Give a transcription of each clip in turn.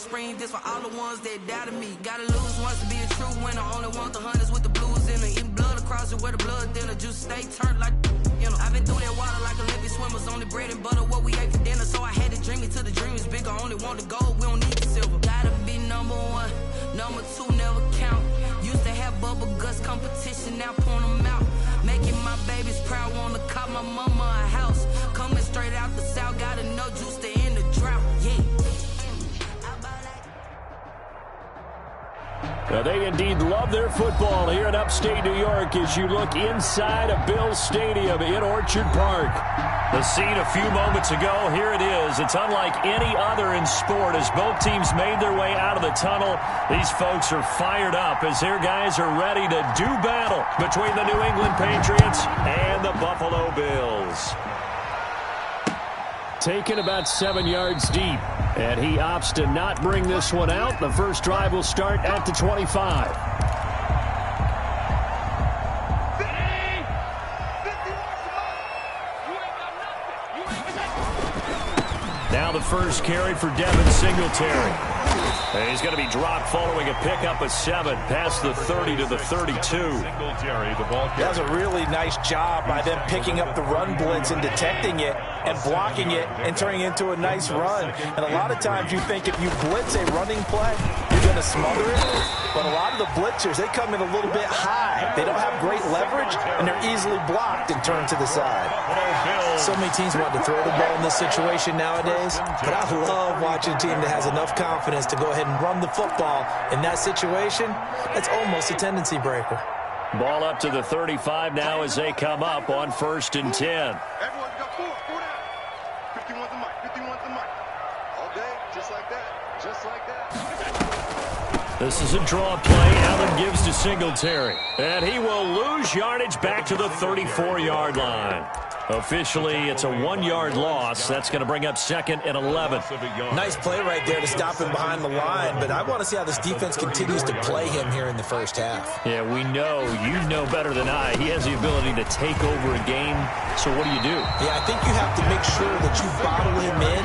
spring, this for all the ones that doubted me. Gotta lose once to be a true winner. Only want the hunters with the blues in it. Even blood across it where the blood thinner. Juice stay turned like, you know. I've been through that water like Olympic swimmers. Only bread and butter, what we ate for dinner. So I had to dream it till the dream is bigger. Only want the gold, we don't need the silver. Gotta be number one, number two never count. Used to have bubble guts competition, now point them out. Making my babies proud, wanna cop my mama a house. Coming straight out the south, gotta know juice to end the drought, yeah. Well, they indeed love their football here in upstate New York as you look inside of Bills Stadium in Orchard Park. The scene a few moments ago, here it is. It's unlike any other in sport as both teams made their way out of the tunnel. These folks are fired up as their guys are ready to do battle between the New England Patriots and the Buffalo Bills. Taken about 7 yards deep, and he opts to not bring this one out. The first drive will start at the 25. Now the first carry for Devin Singletary. And he's going to be dropped following a pickup of 7 past the 30 to the 32. That's a really nice job by them picking up the run blitz and detecting it and blocking it and turning it into a nice run. And a lot of times you think if you blitz a running play, you're going to smother it. But a lot of the blitzers, they come in a little bit high. They don't have great leverage, and they're easily blocked and turned to the side. So many teams want to throw the ball in this situation nowadays, but I love watching a team that has enough confidence to go ahead and run the football in that situation. That's almost a tendency breaker. Ball up to the 35 now as they come up on 1st and 10. Everyone's got 4 down. 51's the mic, 51's the mic. All day, just like that, just like that. This is a draw play. Allen gives to Singletary. And he will lose yardage back to the 34-yard line. Officially, it's a 1-yard loss. That's going to bring up 2nd and 11. Nice play right there to stop him behind the line, but I want to see how this defense continues to play him here in the first half. Yeah, we know. You know better than I. He has the ability to take over a game. So what do you do? Yeah, I think you have to make sure that you bottle him in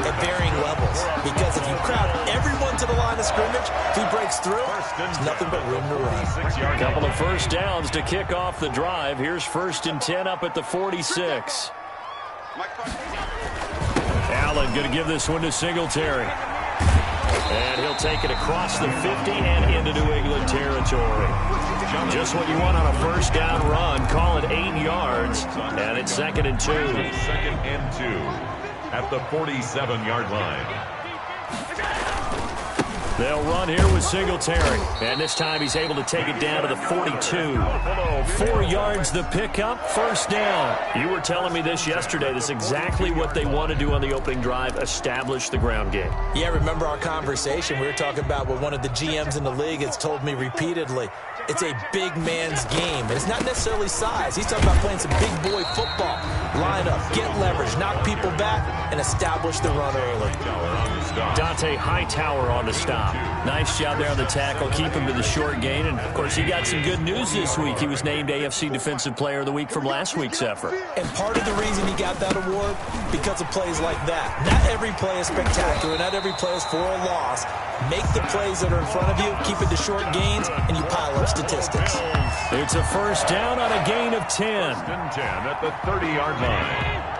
at varying levels, because if you crowd everyone to the line of scrimmage, if he breaks through, there's nothing but room to run. A couple of first downs to kick off the drive. Here's 1st and 10 up at the 46. Allen going to give this one to Singletary. And he'll take it across the 50 and into New England territory. Just what you want on a first down run. Call it 8 yards. And it's 2nd and 2. 2nd and 2 at the 47-yard line. They'll run here with Singletary. And this time he's able to take it down to the 42. 4 yards the pickup, first down. You were telling me this yesterday. This is exactly what they want to do on the opening drive, establish the ground game. Yeah, remember our conversation? We were talking about what one of the GMs in the league has told me repeatedly. It's a big man's game. And it's not necessarily size. He's talking about playing some big boy football. Line up, get leverage, knock people back, and establish the run early. Dante Hightower on the stop. Nice job there on the tackle. Keep him to the short gain. And, of course, he got some good news this week. He was named AFC Defensive Player of the Week from last week's effort. And part of the reason he got that award, because of plays like that. Not every play is spectacular. Not every play is for a loss. Make the plays that are in front of you, keep it to short gains, and you pile up statistics. It's a first down on a gain of 10. 1st and 10 at the 30-yard line.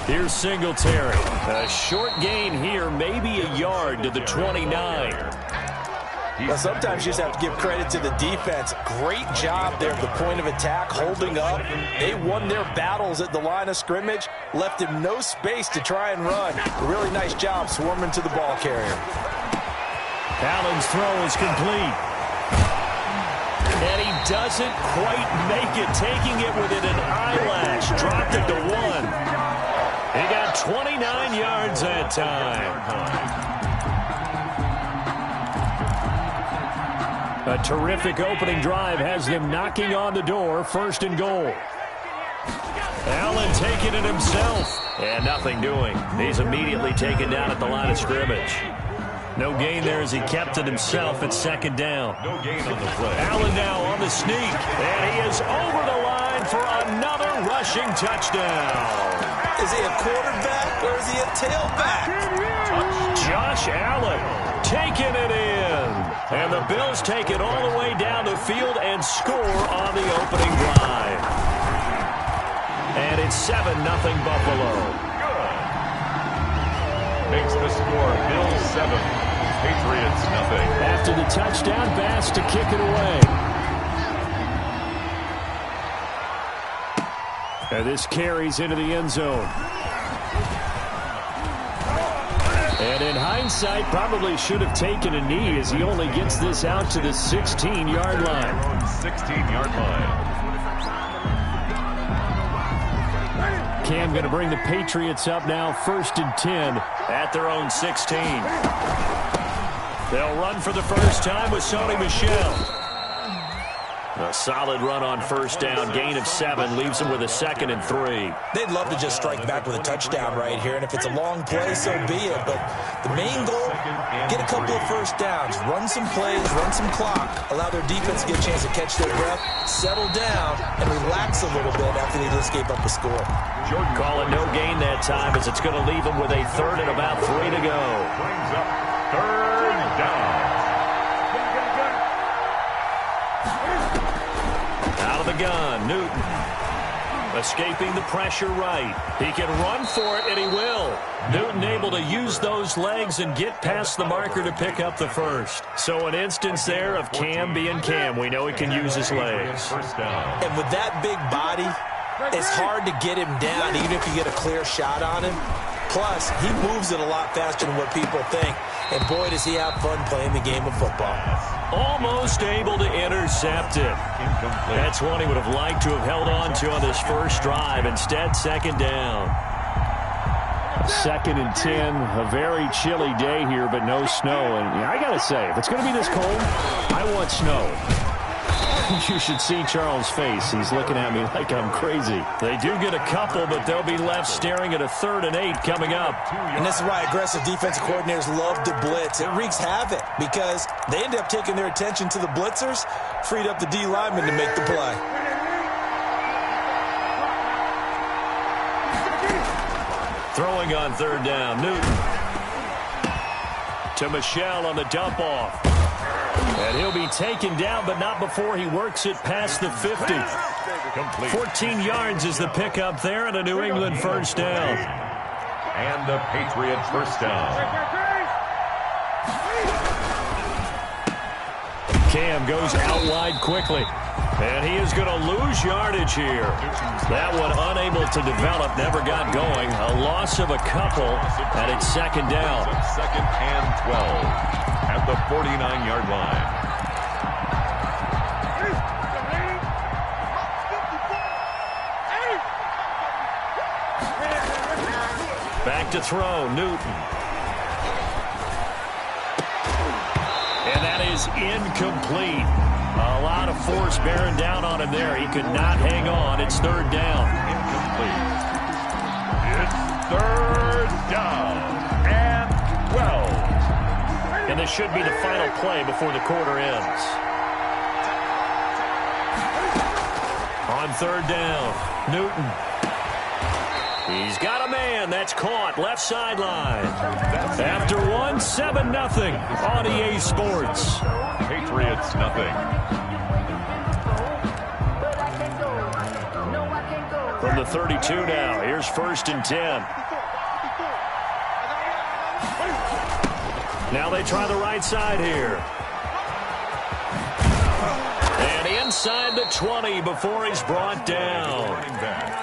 Here's Singletary. A short gain here, maybe a yard to the 29. Well, sometimes you just have to give credit to the defense. Great job there at the point of attack, holding up. They won their battles at the line of scrimmage, left him no space to try and run. A really nice job swarming to the ball carrier. Allen's throw is complete. And he doesn't quite make it, taking it within an eyelash. Dropped it to 1. He got 29 yards that time. A terrific opening drive has them knocking on the door. 1st and goal. Allen taking it himself. And nothing doing. He's immediately taken down at the line of scrimmage. No gain there as he kept it himself at 2nd down. No gain on the play. Allen now on the sneak. And he is over the line for another rushing touchdown. Is he a quarterback or is he a tailback? Josh Allen taking it in. And the Bills take it all the way down the field and score on the opening drive. And it's 7-0 Buffalo. Good. Makes the score Bills 7, Patriots nothing. After the touchdown, Bass to kick it away. And this carries into the end zone. And in hindsight, probably should have taken a knee as he only gets this out to the 16-yard line. 16-yard line. Cam going to bring the Patriots up now, 1st and 10 at their own 16. They'll run for the first time with Sony Michel. A solid run on first down, gain of 7, leaves them with a 2nd and 3. They'd love to just strike back with a touchdown right here, and if it's a long play, so be it. But the main goal, get a couple of first downs, run some plays, run some clock, allow their defense to get a chance to catch their breath, settle down, and relax a little bit after they just gave up a score. Jordan calling no gain that time as it's going to leave them with a 3rd and about 3 to go. Brings up 3rd down. Out of the gun, Newton. Escaping the pressure right. He can run for it, and he will. Newton able to use those legs and get past the marker to pick up the first. So an instance there of Cam being Cam. We know he can use his legs. First down. And with that big body, it's hard to get him down even if you get a clear shot on him. Plus, he moves it a lot faster than what people think. And boy, does he have fun playing the game of football. Almost able to intercept it. Incomplete. That's one he would have liked to have held on to on this first drive. Instead, 2nd down. 2nd and 10. A very chilly day here, but no snow. And I got to say, if it's going to be this cold, I want snow. You should see Charles' face. He's looking at me like I'm crazy. They do get a couple, but they'll be left staring at a 3rd and 8 coming up. And this is why aggressive defensive coordinators love to blitz. It wreaks havoc because they end up taking their attention to the blitzers, freed up the D lineman to make the play. Throwing on 3rd down, Newton. To Michel on the dump off. And he'll be taken down, but not before he works it past the 50. Complete. 14 yards is the pickup there, and a New England first down. And the Patriot first down. Cam goes out wide quickly. And he is going to lose yardage here. That one unable to develop, never got going. A loss of a couple, and it's 2nd down. 2nd and 12 at the 49-yard line. Back to throw, Newton. And that is incomplete. A lot of force bearing down on him there. He could not hang on. It's 3rd down. Incomplete. It's 3rd down and 12. And this should be the final play before the quarter ends. On 3rd down, Newton. He's got a man. That's caught. Left sideline. After 7-0 on EA Sports. Patriots nothing. From the 32 now. Here's 1st and 10. Now they try the right side here. And inside the 20 before he's brought down.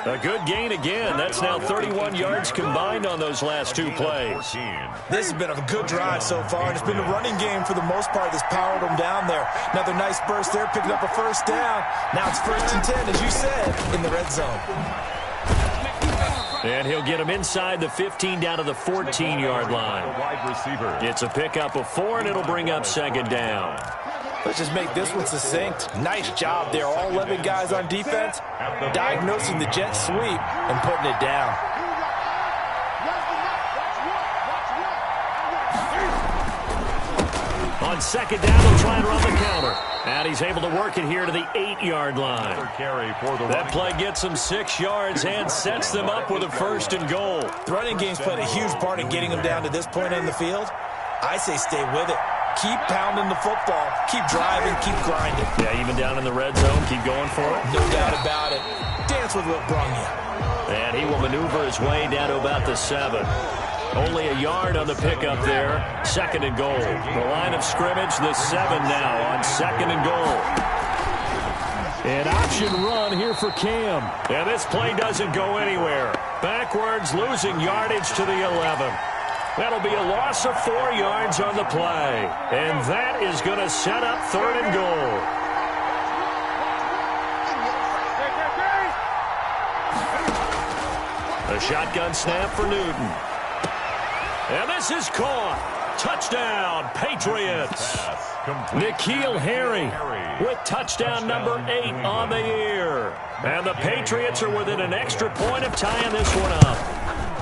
A good gain again. That's now 31 yards combined on those last 2 plays. This has been a good drive so far, and it's been a running game for the most part that's powered them down there. Another nice burst there, picking up a first down. Now it's 1st and 10, as you said, in the red zone. And he'll get him inside the 15 down to the 14-yard line. Wide receiver. It's a pickup of 4, and it'll bring up 2nd down. Let's just make this one succinct. Nice job there. All 11 guys on defense diagnosing the jet sweep and putting it down. On 2nd down, they'll try and run the counter. And he's able to work it here to the 8-yard line. That play gets them 6 yards and sets them up with a 1st and goal. The running game's played a huge part in getting them down to this point in the field. I say stay with it. Keep pounding the football. Keep driving. Keep grinding. Yeah, even down in the red zone, keep going for it. No doubt about it. Dance with what brung you. And he will maneuver his way down to about the 7. Only a yard on the pickup there. 2nd and goal. The line of scrimmage, the 7 now on 2nd and goal. An option run here for Cam. And this play doesn't go anywhere. Backwards, losing yardage to the 11. That'll be a loss of 4 yards on the play. And that is going to set up 3rd and goal. A shotgun snap for Newton. And this is caught. Touchdown, Patriots. N'Keal Harry with touchdown number 8 on the year. And the Patriots are within an extra point of tying this one up.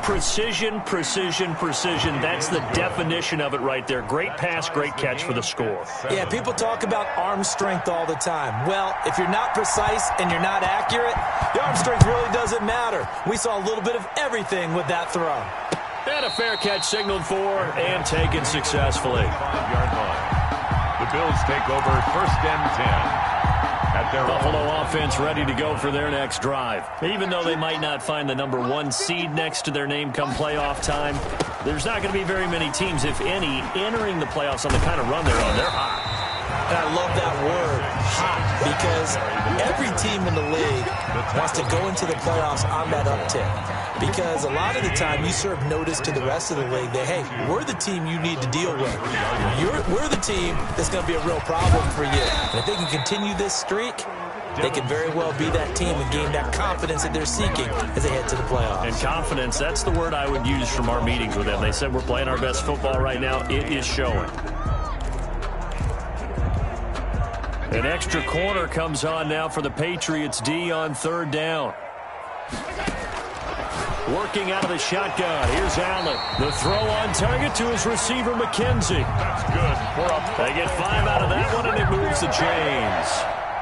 Precision, precision, precision. That's the definition of it right there. Great pass, great catch for the score. Yeah, people talk about arm strength all the time. Well, if you're not precise and you're not accurate, the arm strength really doesn't matter. We saw a little bit of everything with that throw. And a fair catch signaled for and taken successfully. 5-yard line. The Bills take over 1st and 10. At their Buffalo offense ready to go for their next drive. Even though they might not find the number 1 seed next to their name come playoff time, there's not going to be very many teams, if any, entering the playoffs on the kind of run they're on. They're hot. And I love that word, hot, because every team in the league wants to go into the playoffs on that uptick. Because a lot of the time you serve notice to the rest of the league that, hey, we're the team you need to deal with. We're the team that's going to be a real problem for you. And if they can continue this streak, they could very well be that team and gain that confidence that they're seeking as they head to the playoffs. And confidence, that's the word I would use from our meetings with them. They said we're playing our best football right now. It is showing. An extra corner comes on now for the Patriots D on 3rd down. Working out of the shotgun. Here's Allen. The throw on target to his receiver, McKenzie. That's good. They get 5 out of that one, and it moves the chains.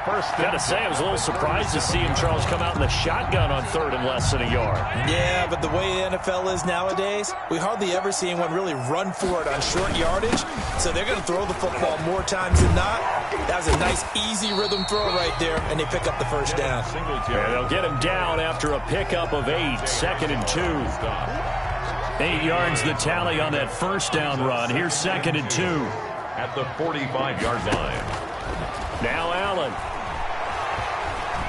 Got to say, I was a little surprised to see him, Charles, come out in the shotgun on 3rd and less than a yard. Yeah, but the way the NFL is nowadays, we hardly ever see anyone really run for it on short yardage. So they're going to throw the football more times than not. That was a nice, easy rhythm throw right there, and they pick up the 1st down. Yeah, they'll get him down after a pickup of 8, 2nd and 2. 8 yards the tally on that 1st down run. Here's 2nd and 2. At the 45-yard line. Now Allen.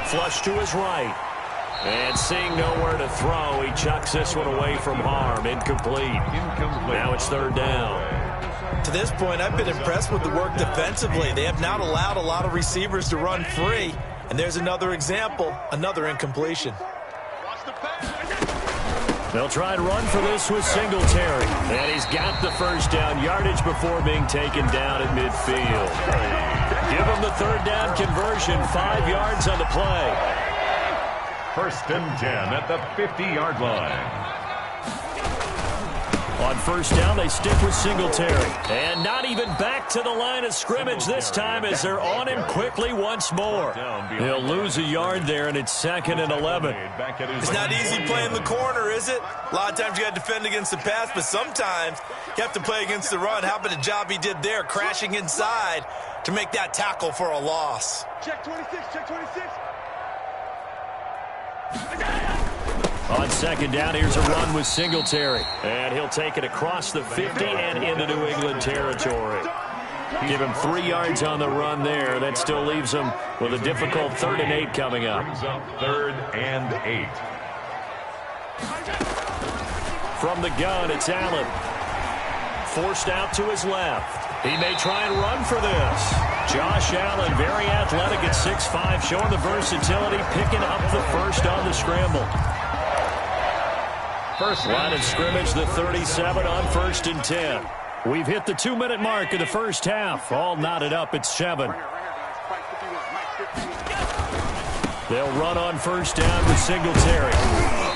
Flush to his right. And seeing nowhere to throw, he chucks this one away from harm. Incomplete. Now it's 3rd down. To this point, I've been impressed with the work defensively. They have not allowed a lot of receivers to run free. And there's another example, another incompletion. They'll try and run for this with Singletary. And he's got the 1st down yardage before being taken down at midfield. Give him the 3rd down conversion, 5 yards on the play. 1st and 10 at the 50-yard line. On 1st down, they stick with Singletary. And not even back to the line of scrimmage this time as they're on him quickly once more. He'll lose a yard there, and it's 2nd and 11. It's not easy playing the corner, is it? A lot of times you got to defend against the pass, but sometimes you have to play against the run. How about the job he did there, crashing inside to make that tackle for a loss? Check 26, check 26. On 2nd down, here's a run with Singletary. And he'll take it across the 50 and into New England territory. Give him 3 yards on the run there. That still leaves him with a difficult 3rd and 8 coming up. 3rd and 8. From the gun, it's Allen. Forced out to his left. He may try and run for this. Josh Allen, very athletic at 6'5", showing the versatility, picking up the 1st on the scramble. First line of scrimmage, the 37 on 1st and 10. We've hit the 2-minute mark of the 1st half. All knotted up at 7. They'll run on 1st down with Singletary.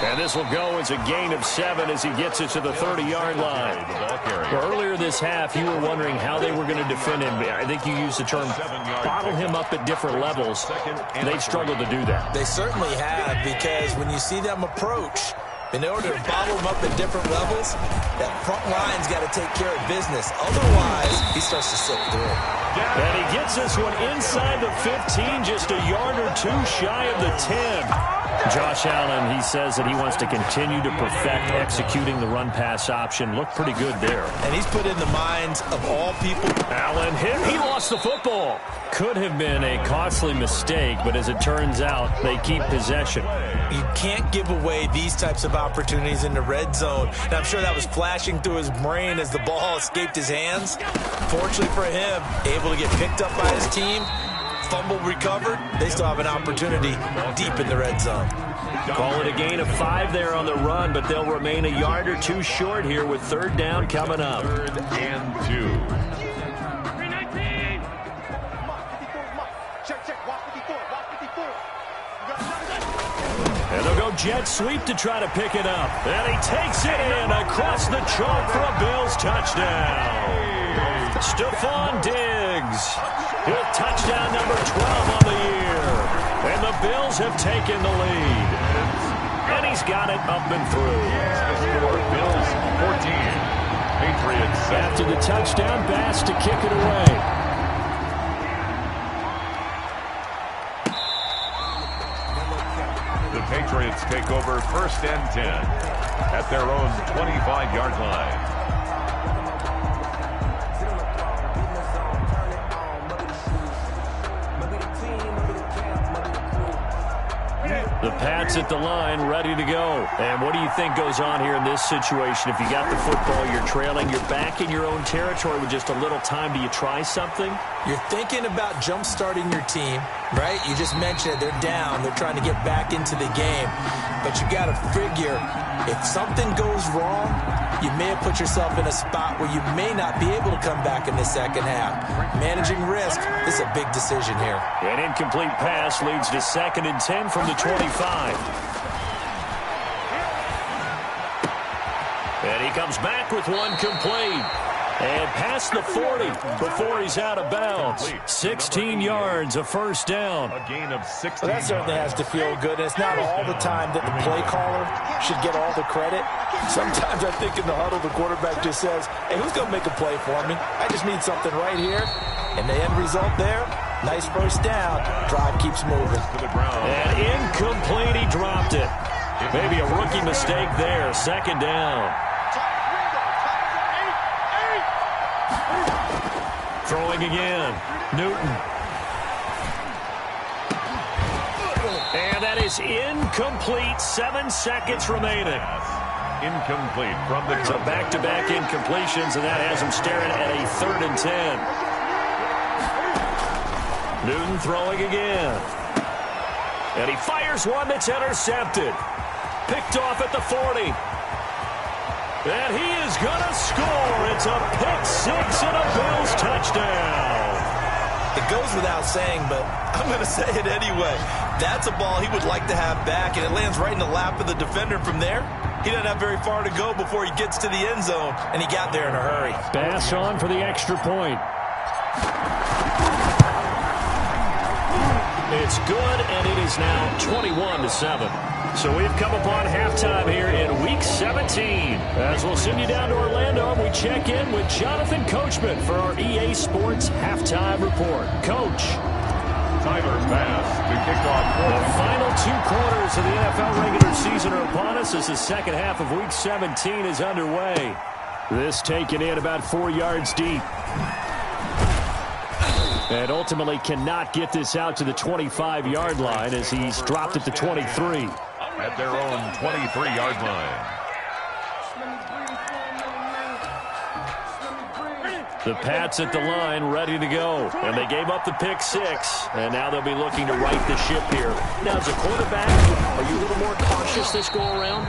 And this will go as a gain of 7 as he gets it to the 30-yard line. Earlier this half, you were wondering how they were going to defend him. I think you used the term bottle him up at different levels. They've struggled to do that. They certainly have, because when you see them approach, in order to bottle him up at different levels, that front line's got to take care of business. Otherwise, he starts to slip through. And he gets this one inside the 15, just a yard or two shy of the 10. Josh Allen, he says that he wants to continue to perfect executing the run-pass option. Looked pretty good there. And he's put in the minds of all people. Allen hit. He lost the football. Could have been a costly mistake, but as it turns out, they keep possession. You can't give away these types of opportunities in the red zone. And I'm sure that was flashing through his brain as the ball escaped his hands. Fortunately for him, able to get picked up by his team. Fumble recovered. They still have an opportunity deep in the red zone. Call it a gain of 5 there on the run, but they'll remain a yard or two short here with third down coming up. 3rd and 2. And they'll go jet sweep to try to pick it up. And he takes it in across the chalk for a Bills touchdown. Stephon Diggs with touchdown number 12 on the year. And the Bills have taken the lead. And he's got it up and through. Bills 14. Patriots 7. After the touchdown, Bass to kick it away. The Patriots take over 1st and 10 at their own 25-yard line. The Pats at the line, ready to go. And what do you think goes on here in this situation? If you got the football, you're trailing, you're back in your own territory with just a little time. Do you try something? You're thinking about jump-starting your team, right? You just mentioned it. They're down. They're trying to get back into the game. But you got to figure, if something goes wrong, you may have put yourself in a spot where you may not be able to come back in the second half. Managing risk is a big decision here. An incomplete pass leads to 2nd and 10 from the 25. And he comes back with one complete. And past the 40 before he's out of bounds. 16 yards, a first down. A gain of 16. Well, that certainly has to feel good. And it's not all the time that the play caller should get all the credit. Sometimes I think in the huddle, the quarterback just says, hey, who's going to make a play for me? I just need something right here. And the end result there, nice first down. Drive keeps moving. And incomplete, he dropped it. Maybe a rookie mistake there. 2nd down. Throwing again. Newton. And that is incomplete. 7 seconds remaining. Incomplete from the So back-to-back incompletions, and that has him staring at a 3rd and 10. Newton throwing again. And he fires one that's intercepted. Picked off at the 40. And he is going to score. It's a pick 6 and a Bills touchdown. It goes without saying, but I'm going to say it anyway. That's a ball he would like to have back, and it lands right in the lap of the defender from there. He doesn't have very far to go before he gets to the end zone, and he got there in a hurry. Bass on for the extra point. It's good, and it is now 21-7. So we've come upon halftime here in Week 17. As we'll send you down to Orlando, and we check in with Jonathan Coachman for our EA Sports Halftime Report. Coach. Tyler Bass to kick off. The final 2 quarters of the NFL regular season are upon us as the second half of Week 17 is underway. This taken in about 4 yards deep. And ultimately cannot get this out to the 25-yard line as he's dropped at the 23. At their own 23-yard line. The Pats at the line, ready to go. And they gave up the pick 6. And now they'll be looking to right the ship here. Now, as a quarterback, are you a little more cautious this go-around?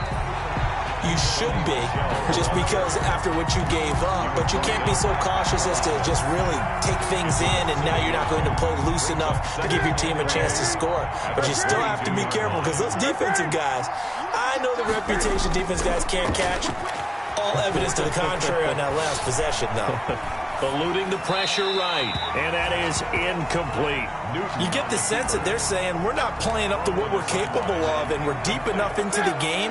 You should be, just because after what you gave up. But you can't be so cautious as to just really take things in, and now you're not going to play loose enough to give your team a chance to score. But you still have to be careful, because those defensive guys, I I know the reputation defense guys can't catch. All evidence to the contrary on that last possession, though. Eluding the pressure right, and that is incomplete. You get the sense that they're saying we're not playing up to what we're capable of, and we're deep enough into the game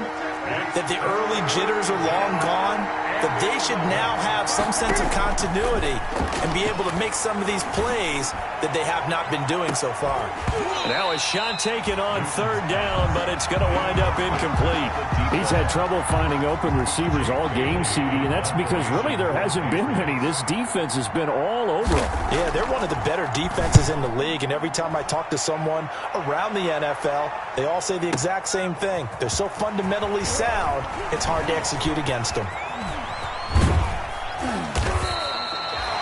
that the early jitters are long gone, that they should now have some sense of continuity and be able to make some of these plays that they have not been doing so far. Now a shot taken on third down, but it's going to wind up incomplete. He's had trouble finding open receivers all game, CD, and that's because really there hasn't been many. This defense has been all over them. Yeah, they're one of the better defenses in the league, and every time I talk to someone around the NFL, they all say the exact same thing. They're so fundamentally sound, it's hard to execute against them.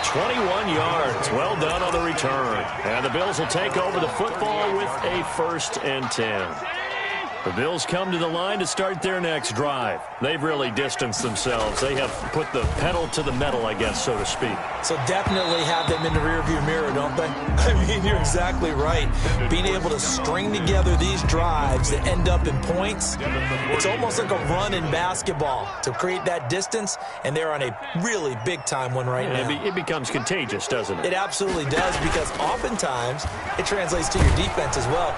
21 yards. Well done on the return. And the Bills will take over the football with a 1st and 10. The Bills come to the line to start their next drive. They've really distanced themselves. They have put the pedal to the metal, I guess, so to speak. So definitely have them in the rearview mirror, don't they? I mean, you're exactly right. Being able to string together these drives that end up in points, it's almost like a run in basketball to create that distance, and they're on a really big-time one right now. It becomes contagious, doesn't it? It absolutely does, because oftentimes it translates to your defense as well.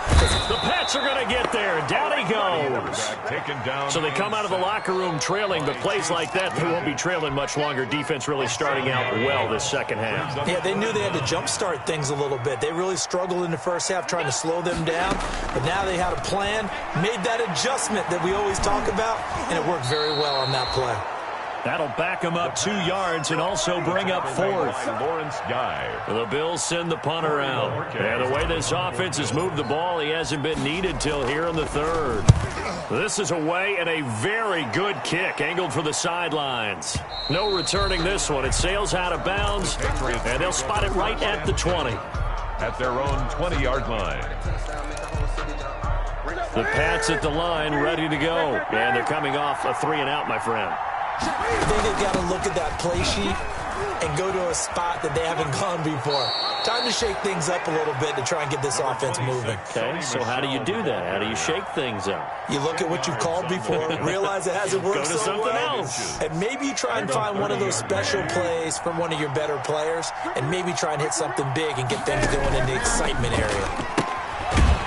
The Pats are going to get there. Down he goes. So they come out of the locker room trailing, but plays like that, they won't be trailing much longer. Defense really starting out well this second half. Yeah, they knew they had to jumpstart things a little bit. They really struggled in the first half trying to slow them down, but now they had a plan, made that adjustment that we always talk about, and it worked very well on that play. That'll back them up 2 yards and also bring up 4th. Lawrence Guy. The Bills send the punter out. And the way this offense has moved the ball, he hasn't been needed till here in the 3rd. This is away and a very good kick angled for the sidelines. No returning this one. It sails out of bounds, and they'll spot it right at the 20. At their own 20-yard line. The Pats at the line, ready to go. And they're coming off a 3-and-out, my friend. I think they've got to look at that play sheet and go to a spot that they haven't gone before. Time to shake things up a little bit to try and get this offense moving. Okay, so how do you do that? How do you shake things up? You look at what you've called before, realize it hasn't worked Go to so something well, else. and maybe you try and find one of those special plays from one of your better players, and maybe try and hit something big and get things going in the excitement area.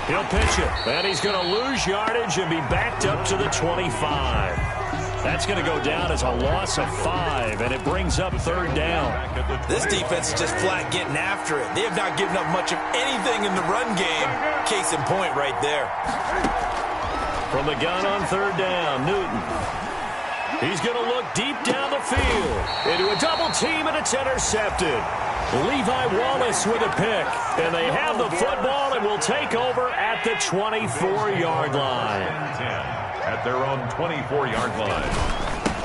He'll pitch it, and he's going to lose yardage and be backed up to the 25. That's going to go down as a loss of 5, and it brings up 3rd down. This defense is just flat getting after it. They have not given up much of anything in the run game. Case in point right there. From the gun on 3rd down, Newton. He's going to look deep down the field into a double team, and it's intercepted. Levi Wallace with a pick, and they have the football and will take over at the 24-yard line. At their own 24-yard line.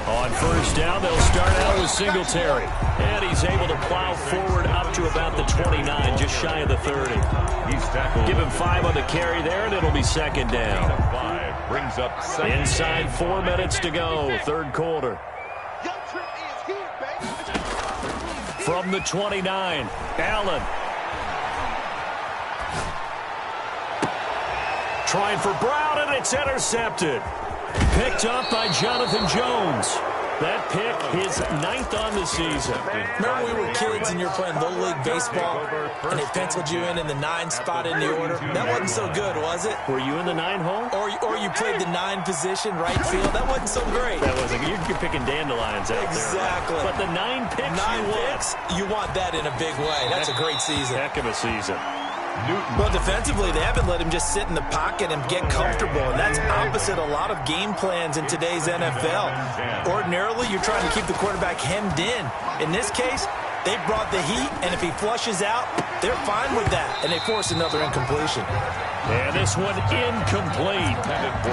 On 1st down, they'll start out with Singletary. And he's able to plow forward up to about the 29, just shy of the 30. He's tackled. Give him 5 on the carry there, and it'll be 2nd down. 5 brings up 2nd. Inside 4 minutes to go, 3rd quarter. From the 29, Allen. Trying for Brown, and it's intercepted. Picked up by Jonathan Jones. That pick, his 9th on the season. Remember we were kids and you were playing Little League Baseball, and they penciled you in the 9 spot in the order? That wasn't so good, was it? Were you in the 9 hole? Or you played the 9 position, right field? That wasn't so great. That wasn't. You're picking dandelions out exactly. there. But the 9 picks 9 picks, you want that in a big way. That's a great season. Heck of a season. Newton. Well, defensively, they haven't let him just sit in the pocket and get comfortable, and that's opposite a lot of game plans in today's NFL. Ordinarily, you're trying to keep the quarterback hemmed in. In this case, they brought the heat, and if he flushes out, they're fine with that, and they force another incompletion. And this one incomplete.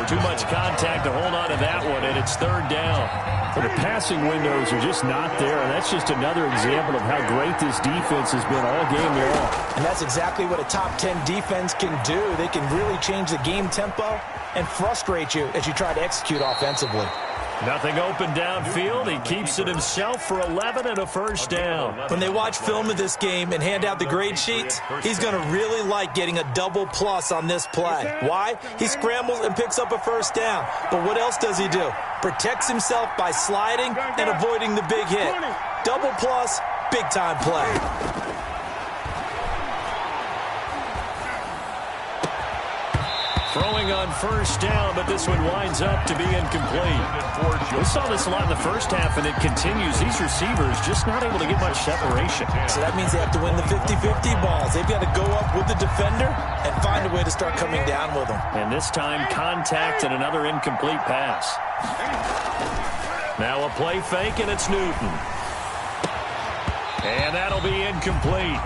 Too much contact to hold on to that one, and it's 3rd down. The passing windows are just not there, and that's just another example of how great this defense has been all game long. And that's exactly what a top 10 defense can do. They can really change the game tempo and frustrate you as you try to execute offensively. Nothing open downfield. He keeps it himself for 11 and a first down. When they watch film of this game and hand out the grade sheets, he's going to really like getting a double plus on this play. Why? He scrambles and picks up a first down. But what else does he do? Protects himself by sliding and avoiding the big hit. Double plus, big time play. Throwing on first down, but this one winds up to be incomplete. We saw this a lot in the first half, and it continues. These receivers just not able to get much separation. So that means they have to win the 50-50 balls. They've got to go up with the defender and find a way to start coming down with them. And this time, contact and another incomplete pass. Now a play fake, and it's Newton. And that'll be incomplete.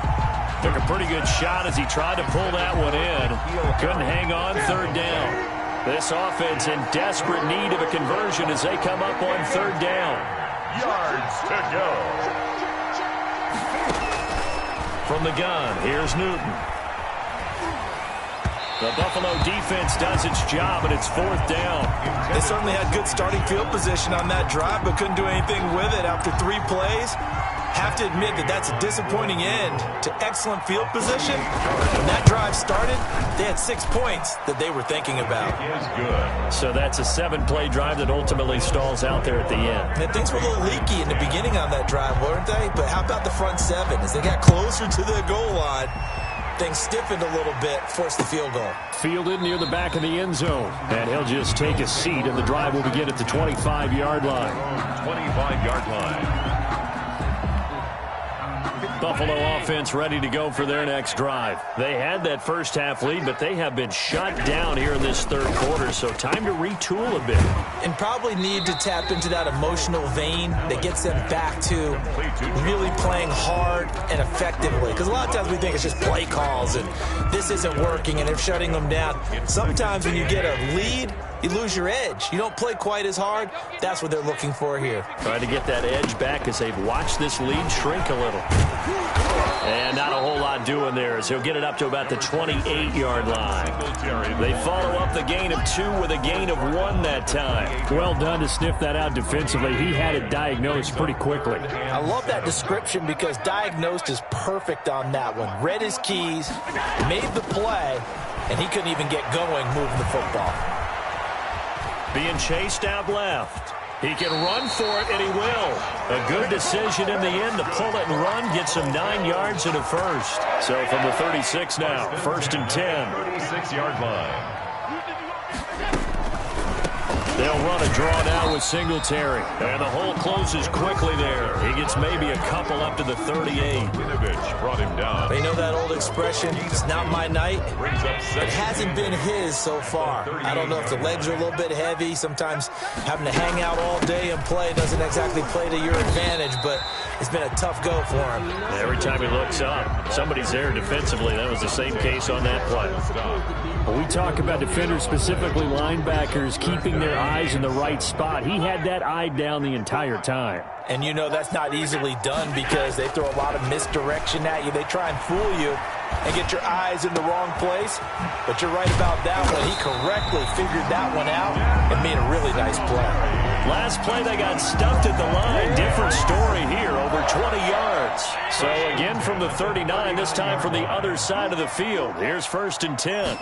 Took a pretty good shot as he tried to pull that one in. Couldn't hang on third down. This offense in desperate need of a conversion as they come up on third down. Yards to go. From the gun, here's Newton. The Buffalo defense does its job, and it's fourth down. They certainly had good starting field position on that drive, but couldn't do anything with it after 3 plays. Have to admit that that's a disappointing end to excellent field position. When that drive started, they had 6 points that they were thinking about. Is good. So that's a 7-play drive that ultimately stalls out there at the end. And things were a little leaky in the beginning on that drive, weren't they? But how about the front 7? As they got closer to the goal line, things stiffened a little bit, forced the field goal. Fielded near the back of the end zone. And he'll just take a seat, and the drive will begin at the 25-yard line. 25-yard line. Buffalo offense ready to go for their next drive. They had that first half lead, but they have been shut down here in this third quarter, so time to retool a bit. And probably need to tap into that emotional vein that gets them back to really playing hard and effectively. Because a lot of times we think it's just play calls and this isn't working and they're shutting them down. Sometimes when you get a lead, you lose your edge. You don't play quite as hard. That's what they're looking for here. Trying to get that edge back as they've watched this lead shrink a little. And not a whole lot doing there as he'll get it up to about the 28-yard line. They follow up the gain of 2 with a gain of 1 that time. Well done to sniff that out defensively. He had it diagnosed pretty quickly. I love that description because diagnosed is perfect on that one. Read his keys, made the play, and he couldn't even get going moving the football. Being chased out left. He can run for it, and he will. A good decision in the end to pull it and run, gets him 9 yards and a first. So from the 36 now, 1st and 10. 36-yard line. They'll run a draw now with Singletary. And the hole closes quickly there. He gets maybe a couple up to the 38. Winovich brought him down. You know that old expression, it's not my night? It hasn't been his so far. I don't know if the legs are a little bit heavy. Sometimes having to hang out all day and play doesn't exactly play to your advantage, but it's been a tough go for him. Every time he looks up, somebody's there defensively. That was the same case on that play. When we talk about defenders, specifically linebackers, keeping their eyes in the right spot, he had that eye down the entire time. And you know that's not easily done because they throw a lot of misdirection at you. They try and fool you and get your eyes in the wrong place. But you're right about that one. He correctly figured that one out and made a really nice play. Last play, they got stuffed at the line. Different story here, over 20 yards. So again from the 39, this time from the other side of the field. Here's 1st and 10.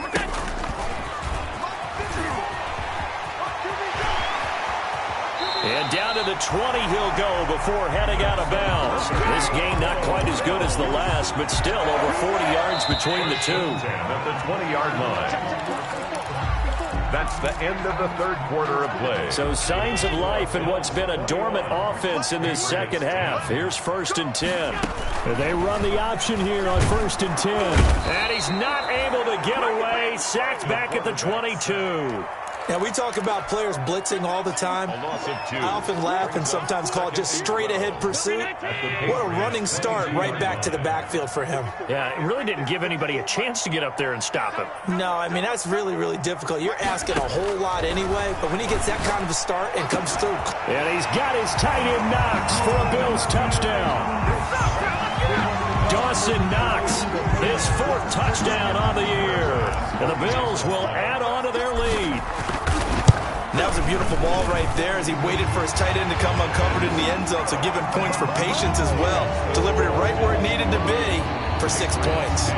And down to the 20 he'll go before heading out of bounds. This game not quite as good as the last, but still over 40 yards between the two. At the 20-yard line. That's the end of the third quarter of play. So signs of life in what's been a dormant offense in this second half. Here's 1st and 10. They run the option here on 1st and 10. And he's not able to get away. Sacked back at the 22. Now, we talk about players blitzing all the time. A loss of 2. I often laugh and sometimes call it just straight-ahead pursuit. What a running start right back to the backfield for him. Yeah, it really didn't give anybody a chance to get up there and stop him. No, I mean, that's really, really difficult. You're asking a whole lot anyway, but when he gets that kind of a start and comes through. And he's got his tight end Knox for a Bills touchdown. Dawson Knox, his 4th touchdown on the year. And the Bills will add on to their lead. That was a beautiful ball right there as he waited for his tight end to come uncovered in the end zone, so give him points for patience as well. Delivered it right where it needed to be for 6 points.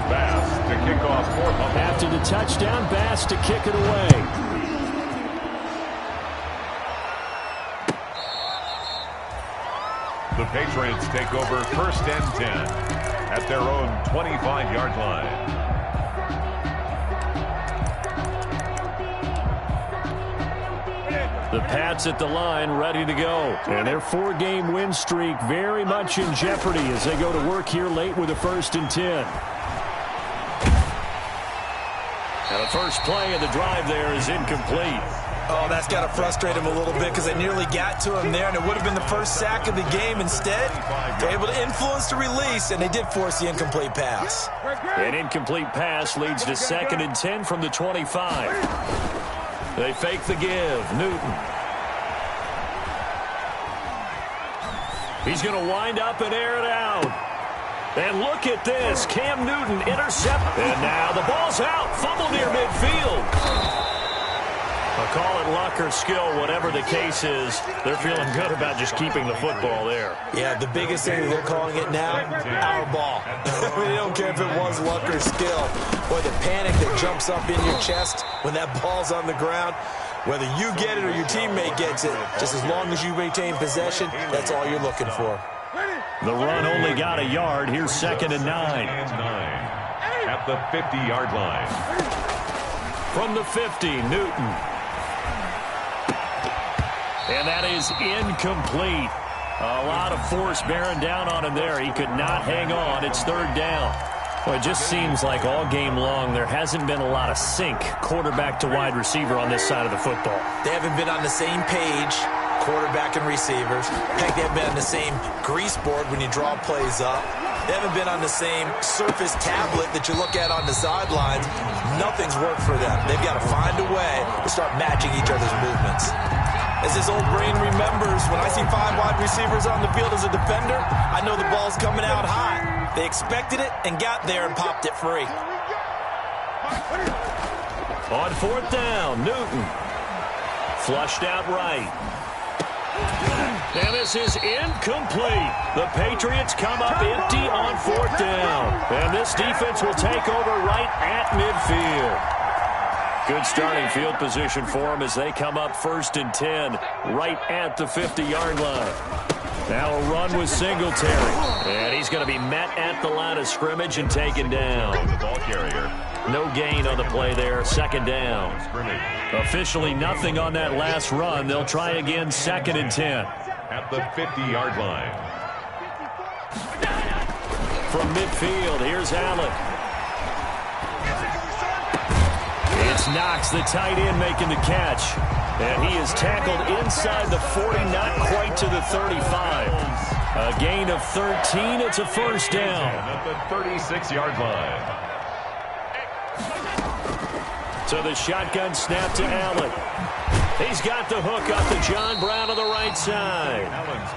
Bass to kick off for Buffalo. After the touchdown, Bass to kick it away. The Patriots take over 1st and 10 at their own 25-yard line. The Pats at the line, ready to go. And their 4-game win streak very much in jeopardy as they go to work here late with a 1st and 10. And the first play of the drive there is incomplete. Oh, that's got to frustrate him a little bit because they nearly got to him there, and it would have been the first sack of the game. Instead, they're able to influence the release, and they did force the incomplete pass. An incomplete pass leads to 2nd and 10 from the 25. They fake the give. Newton. He's going to wind up and air it out. And look at this. Cam Newton intercept. And now the ball's out. Fumble near midfield. I'll call it luck or skill, whatever the case is. They're feeling good about just keeping the football there. Yeah, the biggest thing they're calling it now, our ball. They don't care if it was luck or skill. Boy, the panic that jumps up in your chest when that ball's on the ground, whether you get it or your teammate gets it, just as long as you retain possession, that's all you're looking for. The run only got a yard. Here's 2nd and 9. At the 50-yard line. From the 50, Newton. And that is incomplete. A lot of force bearing down on him there. He could not hang on. It's 3rd down. Well, it just seems like all game long there hasn't been a lot of sync quarterback to wide receiver on this side of the football. They haven't been on the same page, quarterback and receivers. Heck, they haven't been on the same grease board when you draw plays up. They haven't been on the same surface tablet that you look at on the sidelines. Nothing's worked for them. They've got to find a way to start matching each other's movements. As his old brain remembers, when I see 5 wide receivers on the field as a defender, I know the ball's coming out hot. They expected it and got there and popped it free. On 4th down, Newton. Flushed out right. And this is incomplete. The Patriots come up empty on 4th down. And this defense will take over right at midfield. Good starting field position for them as they come up 1st and 10 right at the 50-yard line. Now a run with Singletary. And he's going to be met at the line of scrimmage and taken down. The ball carrier. No gain on the play there. 2nd down. Officially nothing on that last run. They'll try again 2nd and 10. At the 50-yard line. From midfield, here's Allen. It's Knox, the tight end, making the catch. And he is tackled inside the 40, not quite to the 35. A gain of 13. It's a 1st down. At the 36-yard line. So the shotgun snap to Allen. He's got the hook up to John Brown on the right side.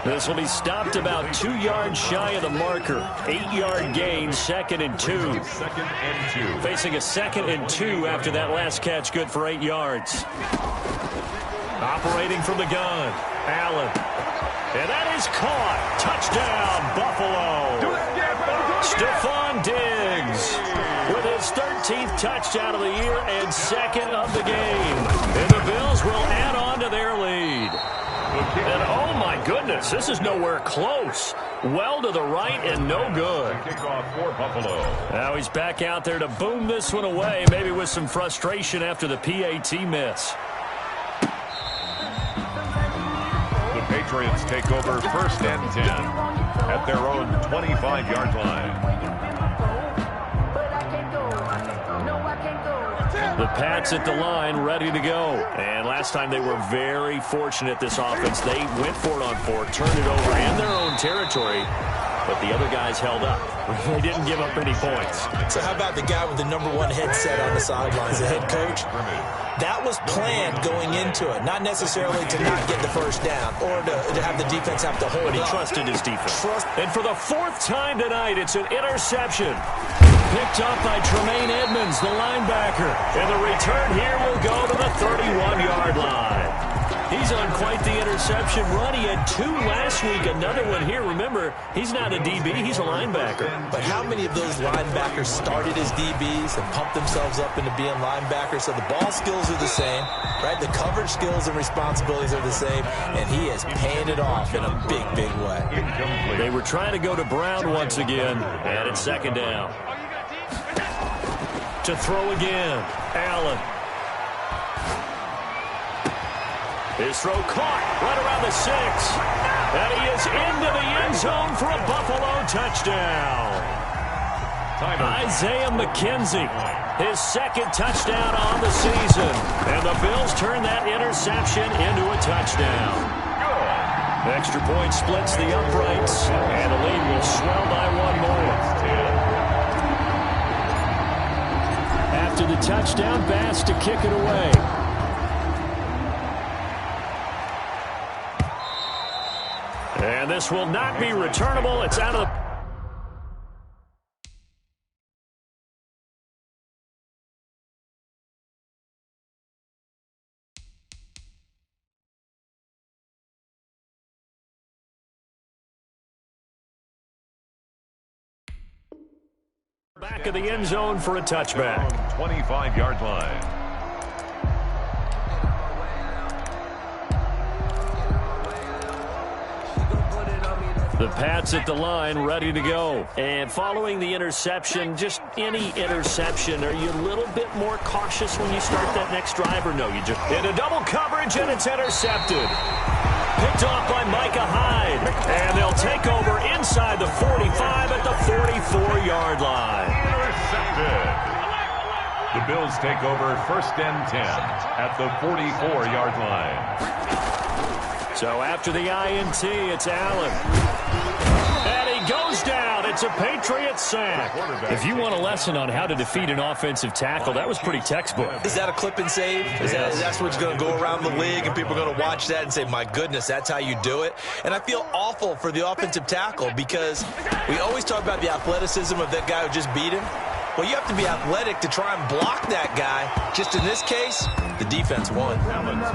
This will be stopped about 2 yards shy of the marker. 8-yard gain, 2nd and 2. 2nd and 2. Facing a 2nd and 2 after that last catch, good for 8 yards. Operating from the gun, Allen. And that is caught. Touchdown, Buffalo. Stephon Diggs with his 13th touchdown of the year and 2nd of the game. And the Bills will add on to their lead. And oh my goodness, this is nowhere close. Well to the right and no good. Kickoff for Buffalo. Now he's back out there to boom this one away, maybe with some frustration after the PAT miss. The Patriots take over 1st and 10 at their own 25-yard line. The Pats at the line, ready to go. And last time they were very fortunate, this offense. They went for it on 4, turned it over in their own territory, but the other guys held up. They didn't give up any points. So how about the guy with the #1 headset on the sidelines, the head coach? That was planned going into it, not necessarily to not get the 1st down or to have the defense have to hold But he up. trusted his defense. Trust. And for the 4th time tonight, it's an interception. Picked up by Tremaine Edmonds, the linebacker. And the return here will go to the 31-yard line. He's on quite the interception run. He had 2 last week, another one here. Remember, he's not a DB, he's a linebacker. But how many of those linebackers started as DBs and pumped themselves up into being linebackers? So the ball skills are the same, right? The coverage skills and responsibilities are the same, and he is paying it off in a big, big way. They were trying to go to Brown once again, and it's second down. To throw again, Allen. His throw caught right around the 6. And he is into the end zone for a Buffalo touchdown. Isaiah McKenzie, his second touchdown on the season. And the Bills turn that interception into a touchdown. Extra point splits the uprights, and the lead will swell by 1 more. After the touchdown, Bass to kick it away. And this will not be returnable. It's out of the back of the end zone for a touchback. 25-yard line. The Pats at the line, ready to go. And following the interception, just any interception, are you a little bit more cautious when you start that next drive, or no? You just into double coverage, and it's intercepted. Picked off by Micah Hyde. And they'll take over inside the 45 at the 44-yard line. Intercepted. The Bills take over 1st and 10 at the 44-yard line. So after the INT, it's Allen. And he goes down. It's a Patriots sack. If you want a lesson on how to defeat an offensive tackle, that was pretty textbook. Is that a clip and save? That's what's going to go around the league, and people are going to watch that and say, my goodness, that's how you do it? And I feel awful for the offensive tackle because we always talk about the athleticism of that guy who just beat him. Well, you have to be athletic to try and block that guy. Just in this case, the defense won.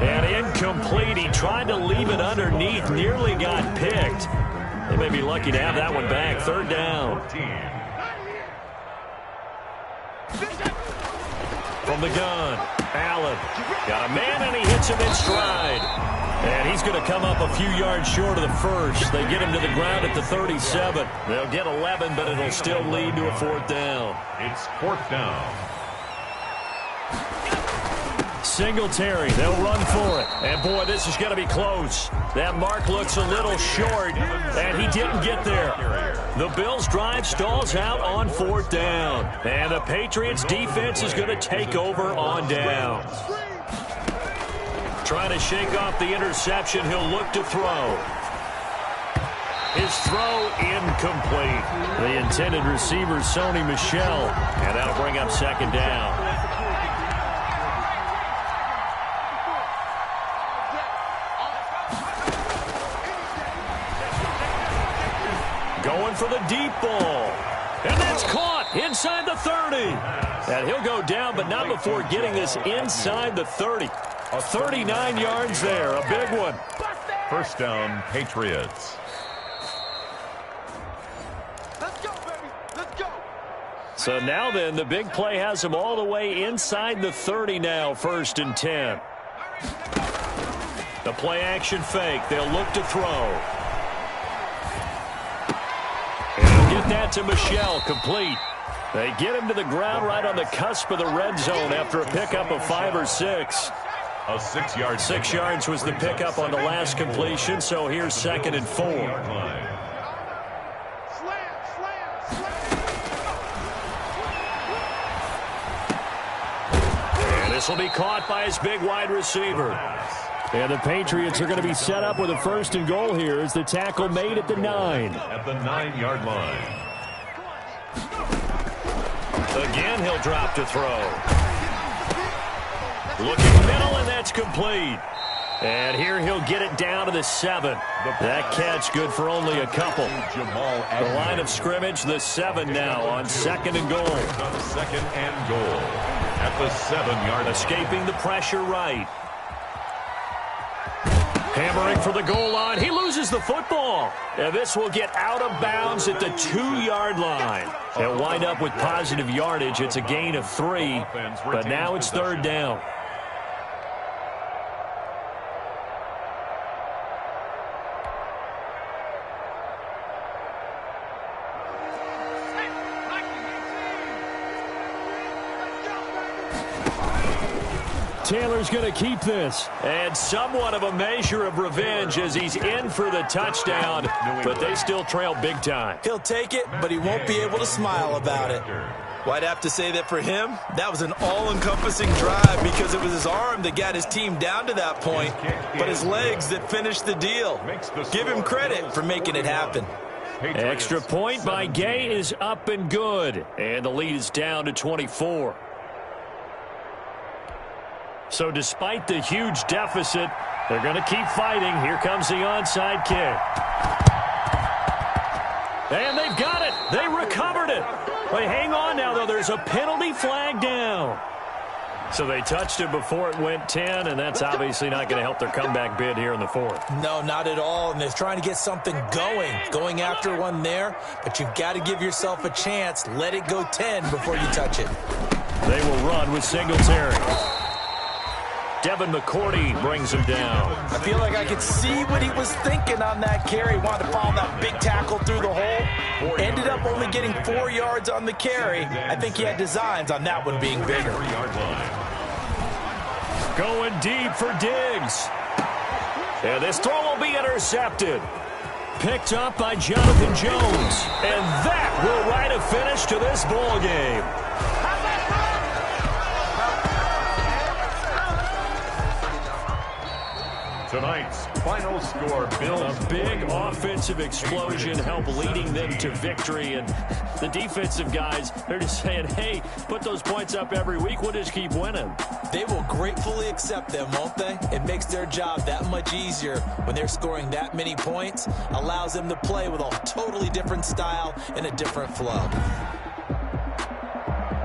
And incomplete. He tried to leave it underneath. Nearly got picked. They may be lucky to have that one back. 3rd down. From the gun, Allen. Got a man, and he hits him in stride. And he's going to come up a few yards short of the first. They get him to the ground at the 37. They'll get 11, but it'll still lead to a 4th down. It's 4th down. Singletary, they'll run for it. And, boy, this is going to be close. That mark looks a little short, and he didn't get there. The Bills' drive stalls out on 4th down. And the Patriots' defense is going to take over on downs. Trying to shake off the interception. He'll look to throw. His throw incomplete. The intended receiver, Sony Michel. And that'll bring up 2nd down. Going for the deep ball. And that's caught inside the 30. And he'll go down, but not before getting this inside the 30. 39 yards there, a big one. 1st down, Patriots. Let's go, baby. Let's go. So now then, the big play has them all the way inside the 30 now, 1st and 10. The play action fake. They'll look to throw. And he'll get that to Michel, complete. They get him to the ground right on the cusp of the red zone after a pickup of 5 or 6. A 6-yard. 6 yards was the pickup on the last completion, so here's 2nd and 4. And this will be caught by his big wide receiver. And the Patriots are going to be set up with a 1st and goal here as the tackle made at the 9. At the 9-yard line. Again, he'll drop to throw. Looking middle, and that's complete. And here he'll get it down to the 7. That catch good for only a couple. The line of scrimmage, the 7 now on 2nd and goal. On 2nd and goal at the 7-yard line. Escaping the pressure right. Hammering for the goal line. He loses the football. And this will get out of bounds at the 2-yard line. They'll wind up with positive yardage. It's a gain of 3, but now it's 3rd down. Taylor's going to keep this. And somewhat of a measure of revenge as he's in for the touchdown, but they still trail big time. He'll take it, but he won't be able to smile about it. Well, I'd have to say that for him, that was an all-encompassing drive because it was his arm that got his team down to that point, but his legs that finished the deal. Give him credit for making it happen. Extra point by Gay is up and good, and the lead is down to 24. So despite the huge deficit, they're going to keep fighting. Here comes the onside kick. And they've got it. They recovered it. Wait, hang on now, though. There's a penalty flag down. So they touched it before it went 10, and that's obviously not going to help their comeback bid here in the 4th. No, not at all, and they're trying to get something going after one there, but you've got to give yourself a chance. Let it go 10 before you touch it. They will run with Singletary. Devin McCourty brings him down. I feel like I could see what he was thinking on that carry. Wanted to follow that big tackle through the hole. Ended up only getting 4 yards on the carry. I think he had designs on that one being bigger. Going deep for Diggs. And this throw will be intercepted. Picked up by Jonathan Jones. And that will write a finish to this ball game. Tonight's final score, Bills. A big offensive explosion helped leading them to victory. And the defensive guys, they're just saying, hey, put those points up every week. We'll just keep winning. They will gratefully accept them, won't they? It makes their job that much easier when they're scoring that many points. Allows them to play with a totally different style and a different flow.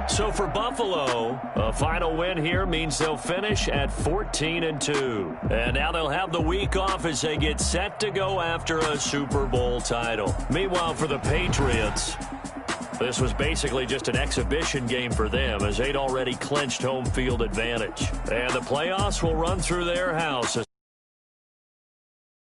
So for Buffalo, a final win here means they'll finish at 14-2. And now they'll have the week off as they get set to go after a Super Bowl title. Meanwhile, for the Patriots, this was basically just an exhibition game for them as they'd already clinched home field advantage. And the playoffs will run through their house as